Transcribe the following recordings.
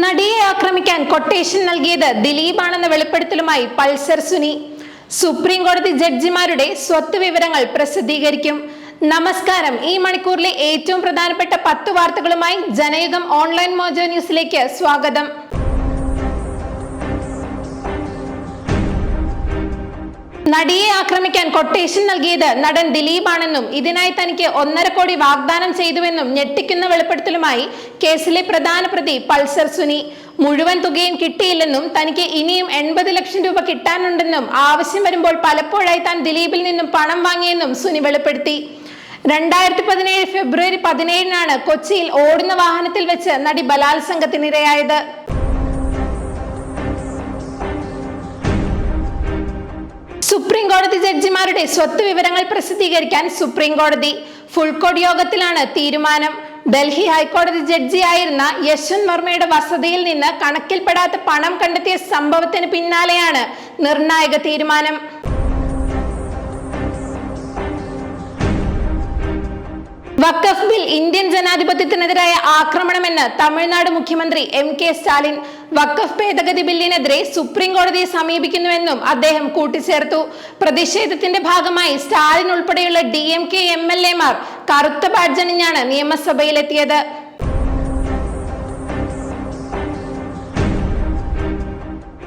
നടിയെ ആക്രമിക്കാൻ കൊട്ടേഷൻ നൽകിയത് ദിലീപാണെന്ന വെളിപ്പെടുത്തലുമായി പൾസർ സുനി. സുപ്രീം കോടതി ജഡ്ജിമാരുടെ സ്വത്ത് വിവരങ്ങൾ പ്രസിദ്ധീകരിക്കും. നമസ്കാരം. ഈ മണിക്കൂറിലെ ഏറ്റവും പ്രധാനപ്പെട്ട 10 വാർത്തകളുമായി ജനയുഗം ഓൺലൈൻ മോജോ ന്യൂസിലേക്ക് സ്വാഗതം. നടിയെ ആക്രമിക്കാൻ കൊട്ടേഷൻ നൽകിയത് നടൻ ദിലീപാണെന്നും ഇതിനായി തനിക്ക് 1.5 കോടി വാഗ്ദാനം ചെയ്തുവെന്നും ഞെട്ടിക്കുന്ന വെളിപ്പെടുത്തലുമായി കേസിലെ പ്രധാന പ്രതി പൾസർ സുനി. മുഴുവൻ തുകയും കിട്ടിയില്ലെന്നും തനിക്ക് ഇനിയും 80 ലക്ഷം രൂപ കിട്ടാനുണ്ടെന്നും ആവശ്യം വരുമ്പോൾ പലപ്പോഴായി താൻ ദിലീപിൽ നിന്നും പണം വാങ്ങിയെന്നും സുനി വെളിപ്പെടുത്തി. 2017 ഫെബ്രുവരി 17 കൊച്ചിയിൽ ഓടുന്ന വാഹനത്തിൽ വെച്ച് നടി ബലാത്സംഗത്തിനിരയായത്. സുപ്രീം കോടതി ജഡ്ജിമാരുടെ സ്വത്ത് വിവരങ്ങൾ പ്രസിദ്ധീകരിക്കാൻ സുപ്രീം കോടതി ഫുൾ കോടതി യോഗത്തിലാണ് തീരുമാനം. ഡൽഹി ഹൈക്കോടതി ജഡ്ജിയായിരുന്ന യശ്വന്ത് വർമ്മയുടെ വസതിയിൽ നിന്ന് കണക്കിൽപ്പെടാത്ത പണം കണ്ടെത്തിയ സംഭവത്തിന് പിന്നാലെയാണ് നിർണായക തീരുമാനം. വഖഫ് ബിൽ ഇന്ത്യൻ ജനാധിപത്യത്തിനെതിരായ ആക്രമണമെന്ന് തമിഴ്നാട് മുഖ്യമന്ത്രി MK സ്റ്റാലിൻ. വഖഫ് ഭേദഗതി ബില്ലിനെതിരെ സുപ്രീം കോടതിയെ സമീപിക്കുന്നുവെന്നും അദ്ദേഹം കൂട്ടിച്ചേർത്തു. പ്രതിഷേധത്തിന്റെ ഭാഗമായി സ്റ്റാലിൻ ഉൾപ്പെടെയുള്ള DMK MLA മാർ കറുത്ത ബാഡ്ജണിഞ്ഞാണ് നിയമസഭയിലെത്തിയത്.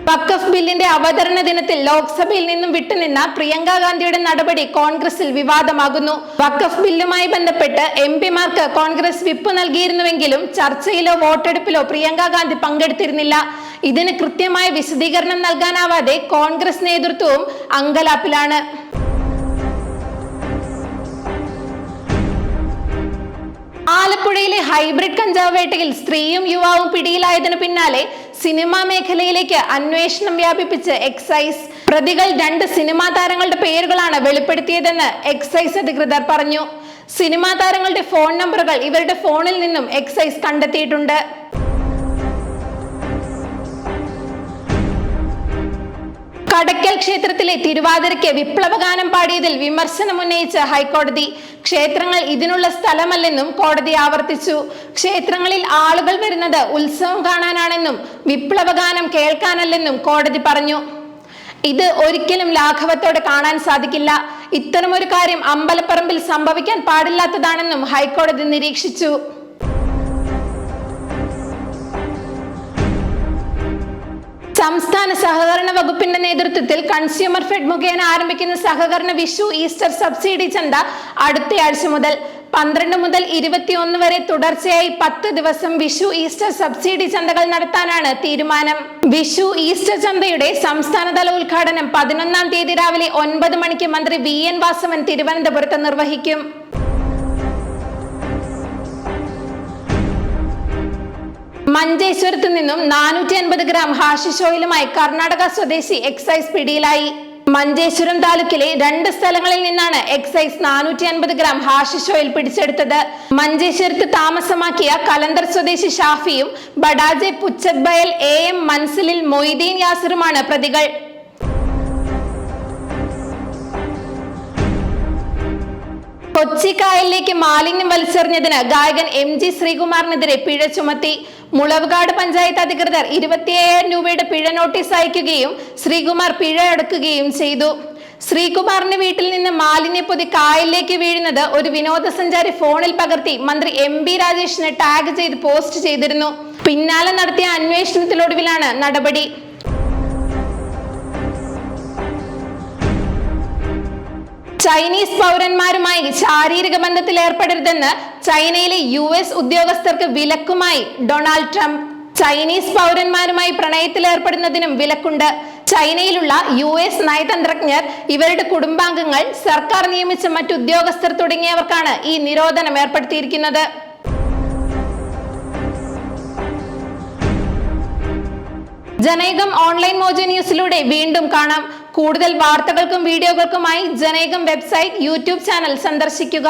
വഖഫ് ബില്ലിന്റെ അവതരണ ദിനത്തിൽ ലോക്സഭയിൽ നിന്നും വിട്ടുനിന്ന പ്രിയങ്ക ഗാന്ധിയുടെ നടപടി കോൺഗ്രസിൽ വിവാദമാകുന്നു. വഖഫ് ബില്ലുമായി ബന്ധപ്പെട്ട് MP മാർക്ക് കോൺഗ്രസ് വിപ്പ് നൽകിയിരുന്നുവെങ്കിലും ചർച്ചയിലോ വോട്ടെടുപ്പിലോ പ്രിയങ്ക ഗാന്ധി പങ്കെടുത്തിരുന്നില്ല. ഇതിന് കൃത്യമായ വിശദീകരണം നൽകാനാവാതെ കോൺഗ്രസ് നേതൃത്വവും അങ്കലാപ്പിലാണ്. ആലപ്പുഴയിലെ ഹൈബ്രിഡ് കഞ്ചാവ് വേട്ടയിൽ സ്ത്രീയും യുവാവും പിടിയിലായതിനു പിന്നാലെ സിനിമാ മേഖലയിലേക്ക് അന്വേഷണം വ്യാപിപ്പിച്ച് എക്സൈസ്. പ്രതികൾ 2 സിനിമാ താരങ്ങളുടെ പേരുകളാണ് വെളിപ്പെടുത്തിയതെന്ന് എക്സൈസ് അധികൃതർ പറഞ്ഞു. സിനിമാ താരങ്ങളുടെ ഫോൺ നമ്പറുകൾ ഇവരുടെ ഫോണിൽ നിന്നും എക്സൈസ് കണ്ടെത്തിയിട്ടുണ്ട്. കടയ്ക്കൽ ക്ഷേത്രത്തിലെ തിരുവാതിരയ്ക്ക് വിപ്ലവഗാനം പാടിയതിൽ വിമർശനമുന്നയിച്ച് ഹൈക്കോടതി. ക്ഷേത്രങ്ങൾ ഇതിനുള്ള സ്ഥലമല്ലെന്നും കോടതി ആവർത്തിച്ചു. ക്ഷേത്രങ്ങളിൽ ആളുകൾ വരുന്നത് ഉത്സവം കാണാനാണെന്നും വിപ്ലവഗാനം കേൾക്കാനല്ലെന്നും കോടതി പറഞ്ഞു. ഇത് ഒരിക്കലും ലാഘവത്തോടെ കാണാൻ സാധിക്കില്ല. ഇത്തരമൊരു കാര്യം അമ്പലപ്പറമ്പിൽ സംഭവിക്കാൻ പാടില്ലാത്തതാണെന്നും ഹൈക്കോടതി നിരീക്ഷിച്ചു. സംസ്ഥാന സഹകരണ വകുപ്പിന്റെ നേതൃത്വത്തിൽ കൺസ്യൂമർ ഫെഡ് മുഖേന ആരംഭിക്കുന്ന സഹകരണ വിഷു ഈസ്റ്റർ സബ്സിഡി ചന്ത അടുത്തയാഴ്ച മുതൽ 12 മുതൽ 21 വരെ തുടർച്ചയായി 10 ദിവസം വിഷു ഈസ്റ്റർ സബ്സിഡി ചന്തകൾ നടത്താനാണ് തീരുമാനം. വിഷു ഈസ്റ്റർ ചന്തയുടെ സംസ്ഥാനതല ഉദ്ഘാടനം 11 തീയതി രാവിലെ 9 മണിക്ക് മന്ത്രി VN വാസവൻ തിരുവനന്തപുരത്ത് നിർവഹിക്കും. മഞ്ചേശ്വരത്ത് നിന്നും 450 ഗ്രാം ഹാഷിഷ് ഓയിലുമായി കർണാടക സ്വദേശി എക്സൈസ് പിടിയിലായി. മഞ്ചേശ്വരം താലൂക്കിലെ 2 സ്ഥലങ്ങളിൽ നിന്നാണ് എക്സൈസ് 450 ഗ്രാം ഹാഷിഷ് ഓയിൽ പിടിച്ചെടുത്തത്. മഞ്ചേശ്വരത്ത് താമസമാക്കിയ കലന്തർ സ്വദേശി ഷാഫിയും ബഡാജെ പുച്ചത് ബയൽ AM മൻസിലിൽ മൊയ്തീൻ യാസിറുമാണ് പ്രതികൾ. കൊച്ചി കായലിലേക്ക് മാലിന്യം വലിച്ചെറിഞ്ഞതിന് ഗായകൻ MG ശ്രീകുമാറിനെതിരെ പിഴ ചുമത്തി. മുളവുകാട് പഞ്ചായത്ത് അധികൃതർ 25,000 രൂപയുടെ പിഴ നോട്ടീസ് അയക്കുകയും ശ്രീകുമാർ പിഴ അടക്കുകയും ചെയ്തു. ശ്രീകുമാറിന്റെ വീട്ടിൽ നിന്ന് മാലിന്യപ്പൊതി കായലിലേക്ക് വീഴുന്നത് ഒരു വിനോദസഞ്ചാരി ഫോണിൽ പകർത്തി മന്ത്രി MB രാജേഷിനെ ടാഗ് ചെയ്ത് പോസ്റ്റ് ചെയ്തിരുന്നു. പിന്നാലെ നടത്തിയ അന്വേഷണത്തിലൊടുവിലാണ് നടപടി. ചൈനീസ് പൗരന്മാരുമായി ശാരീരിക ബന്ധത്തിൽ ഏർപ്പെടരുതെന്ന് ചൈനയിലെ US ഉദ്യോഗസ്ഥർക്ക് വിലക്കുമായി ഡൊണാൾഡ് ട്രംപ്. ചൈനീസ് പൗരന്മാരുമായി പ്രണയത്തിൽ ഏർപ്പെടുന്നതിനും വിലക്കുണ്ട്. ചൈനയിലുള്ള US നയതന്ത്രജ്ഞർ, ഇവരുടെ കുടുംബാംഗങ്ങൾ, സർക്കാർ നിയമിച്ച മറ്റു ഉദ്യോഗസ്ഥർ തുടങ്ങിയവർക്കാണ് ഈ നിരോധനം ഏർപ്പെടുത്തിയിരിക്കുന്നത്. ജനയുഗം ഓൺലൈൻ മോജോ ന്യൂസിലൂടെ വീണ്ടും കാണാം. കൂടുതൽ വാർത്തകൾക്കും വീഡിയോകൾക്കുമായി ജനയുഗം വെബ്സൈറ്റ്, YouTube ചാനൽ സന്ദർശിക്കുക.